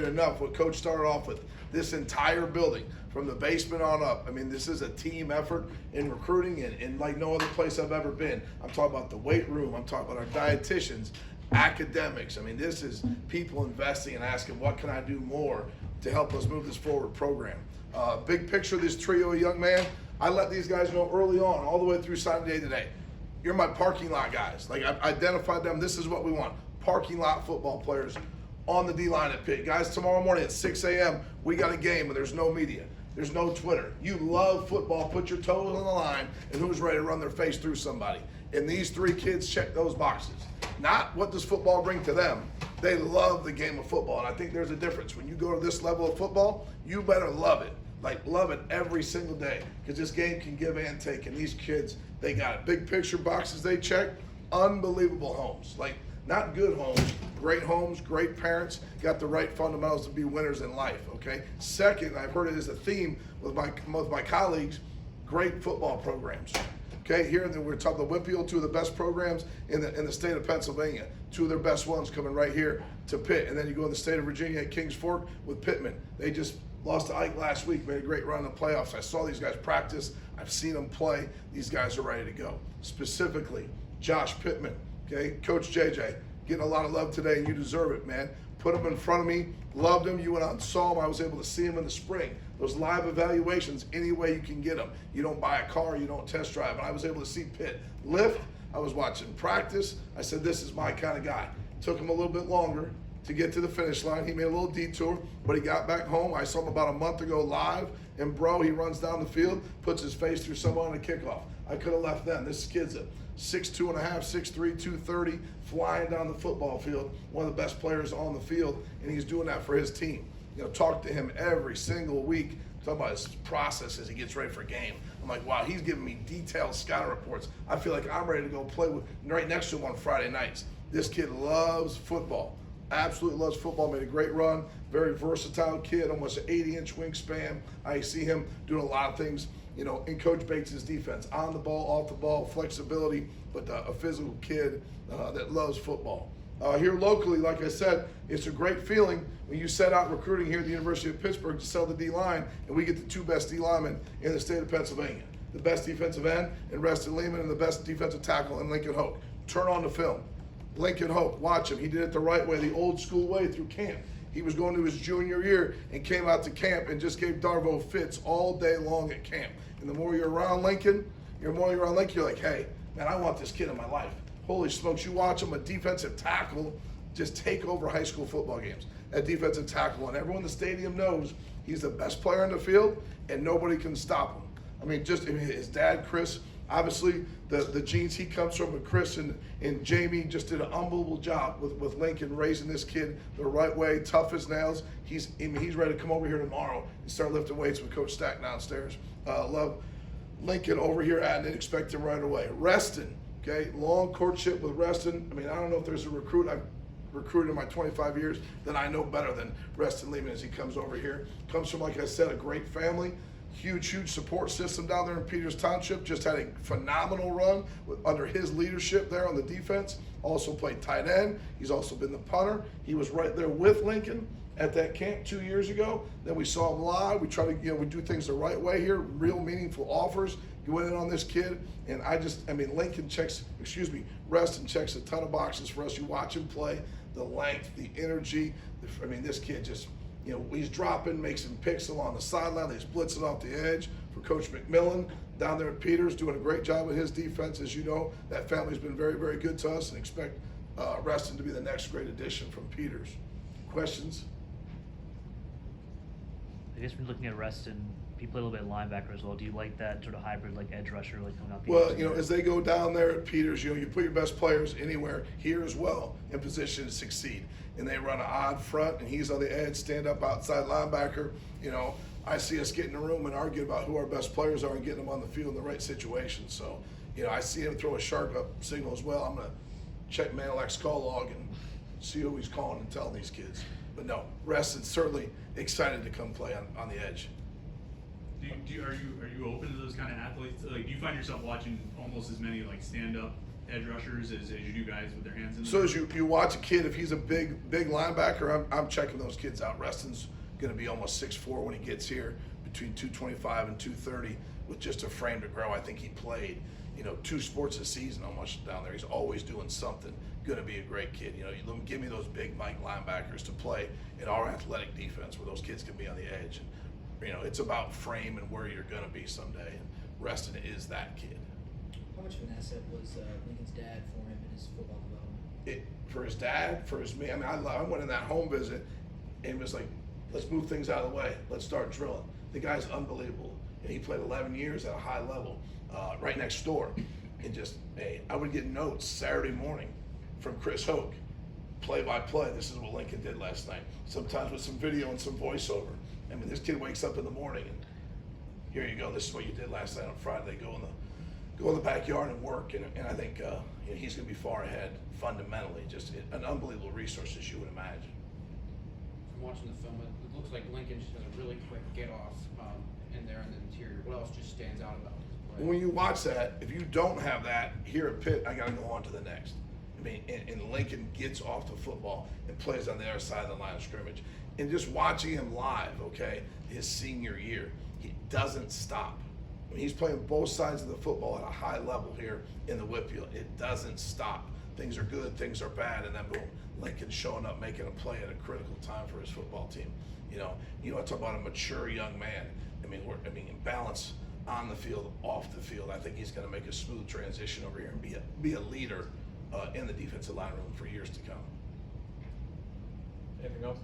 enough what Coach started off with. This entire building, from the basement on up, I mean, this is a team effort in recruiting and like no other place I've ever been. I'm talking about the weight room. I'm talking about our dietitians, academics. I mean, this is people investing and asking, what can I do more to help us move this forward program? Big picture of this trio of young man, I let these guys know early on, all the way through signing day today. You're my parking lot guys. Like, I've identified them. This is what we want. Parking lot football players on the D-line at Pitt. Guys, tomorrow morning at 6 a.m., we got a game and there's no media. There's no Twitter. You love football. Put your toes on the line, and who's ready to run their face through somebody? And these three kids check those boxes. Not what does football bring to them. They love the game of football, and I think there's a difference. When you go to this level of football, you better love it. Like, love it every single day, because this game can give and take, and these kids, they got it. Big picture boxes they check, unbelievable homes. Like, not good homes, great parents, got the right fundamentals to be winners in life, okay? Second, I've heard it as a theme with my colleagues, great football programs. Okay, here we're talking the Whitfield, two of the best programs in the state of Pennsylvania. Two of their best ones coming right here to Pitt. And then you go in the state of Virginia at Kings Fork with Pittman. They just lost to Ike last week, made a great run in the playoffs. I saw these guys practice. I've seen them play. These guys are ready to go. Specifically, Josh Pittman, okay? Coach JJ, getting a lot of love today, and you deserve it, man. Put him in front of me, loved him. You went out and saw him. I was able to see him in the spring. Those live evaluations, any way you can get them. You don't buy a car, you don't test drive. And I was able to see Pitt lift. I was watching practice. I said, this is my kind of guy. Took him a little bit longer to get to the finish line. He made a little detour, but he got back home. I saw him about a month ago live, and bro, he runs down the field, puts his face through someone on a kickoff. I could have left then. This kid's a 6'2.5", 6'3", 230, flying down the football field, one of the best players on the field, and he's doing that for his team. You know, talk to him every single week, talk about his process as he gets ready for a game. I'm like, wow, he's giving me detailed scouting reports. I feel like I'm ready to go play with right next to him on Friday nights. This kid loves football, absolutely loves football, made a great run, very versatile kid, almost an 80-inch wingspan. I see him doing a lot of things, you know, in Coach Bates' defense, on the ball, off the ball, flexibility, but a physical kid that loves football. Here locally, like I said, it's a great feeling when you set out recruiting here at the University of Pittsburgh to sell the D-line, and we get the two best D-linemen in the state of Pennsylvania. The best defensive end in Reston Lehman and the best defensive tackle in Lincoln Hoke. Turn on the film. Lincoln Hoke, watch him. He did it the right way, the old school way through camp. He was going to his junior year and came out to camp and just gave Darvo fits all day long at camp. And the more you're around Lincoln, you're like, hey, man, I want this kid in my life. Holy smokes, you watch him, a defensive tackle, just take over high school football games. At defensive tackle, and everyone in the stadium knows he's the best player in the field, and nobody can stop him. I mean, his dad, Chris, obviously the genes he comes from with Chris and Jamie just did an unbelievable job with Lincoln raising this kid the right way, tough as nails. He's ready to come over here tomorrow and start lifting weights with Coach Stack downstairs. Love Lincoln over here at and expect him right away. Reston, okay, long courtship with Reston. I mean, I don't know if there's a recruit I've recruited in my 25 years that I know better than Reston Lehman as he comes over here. Comes from, like I said, a great family. Huge support system down there in Peters Township. Just had a phenomenal run under his leadership there on the defense. Also played tight end. He's also been the punter. He was right there with Lincoln at that camp 2 years ago. Then we saw him live. We try to, we do things the right way here. Real meaningful offers. You went in on this kid, and Reston checks a ton of boxes for us. You watch him play, the length, the energy. This kid just, he's dropping, makes some picks along the sideline. He's blitzing off the edge for Coach McMillan down there at Peters, doing a great job with his defense. As you know, that family's been very, very good to us, and expect Reston to be the next great addition from Peters. Questions? I guess when looking at Reston, he played a little bit of linebacker as well. Do you like that sort of hybrid, like edge rusher, like coming out the Well, as they go down there at Peters, you put your best players anywhere here as well in position to succeed. And they run an odd front, and he's on the edge, stand up outside linebacker. I see us get in the room and argue about who our best players are and getting them on the field in the right situation. So, I see him throw a shark up signal as well. I'm going to check Manilac's call log and see who he's calling and telling these kids. But no, Reston's certainly excited to come play on the edge. Are you open to those kind of athletes? Like, do you find yourself watching almost as many like stand-up edge rushers as you do guys with their hands in the So as you watch a kid, if he's a big linebacker, I'm checking those kids out. Reston's going to be almost 6'4" when he gets here, between 225 and 230, with just a frame to grow. I think he played, 2 sports a season almost down there. He's always doing something. Going to be a great kid. You give me those big Mike linebackers to play in our athletic defense, where those kids can be on the edge. And, it's about frame and where you're going to be someday. And Reston is that kid. How much of an asset was Lincoln's dad for him in his football development? For his dad, for me. I went in that home visit and was like, let's move things out of the way. Let's start drilling. The guy's unbelievable. And he played 11 years at a high level, right next door. And I would get notes Saturday morning from Chris Hoke, play by play. This is what Lincoln did last night. Sometimes with some video and some voiceover. This kid wakes up in the morning and here you go. This is what you did last night on Friday. They go in the backyard and work. And I think he's going to be far ahead fundamentally. Just an unbelievable resource, as you would imagine. From watching the film, it looks like Lincoln just has a really quick get off in there in the interior. What else just stands out about his play? When you watch that, if you don't have that here at Pitt, I got to go on to the next. And Lincoln gets off the football and plays on the other side of the line of scrimmage. And just watching him live, okay, his senior year, he doesn't stop. He's playing both sides of the football at a high level here in the Whitfield. It doesn't stop. Things are good, things are bad, and then boom, Lincoln showing up, making a play at a critical time for his football team. I talk about a mature young man. In balance on the field, off the field. I think he's going to make a smooth transition over here and be a leader in the defensive line room for years to come. Anything else?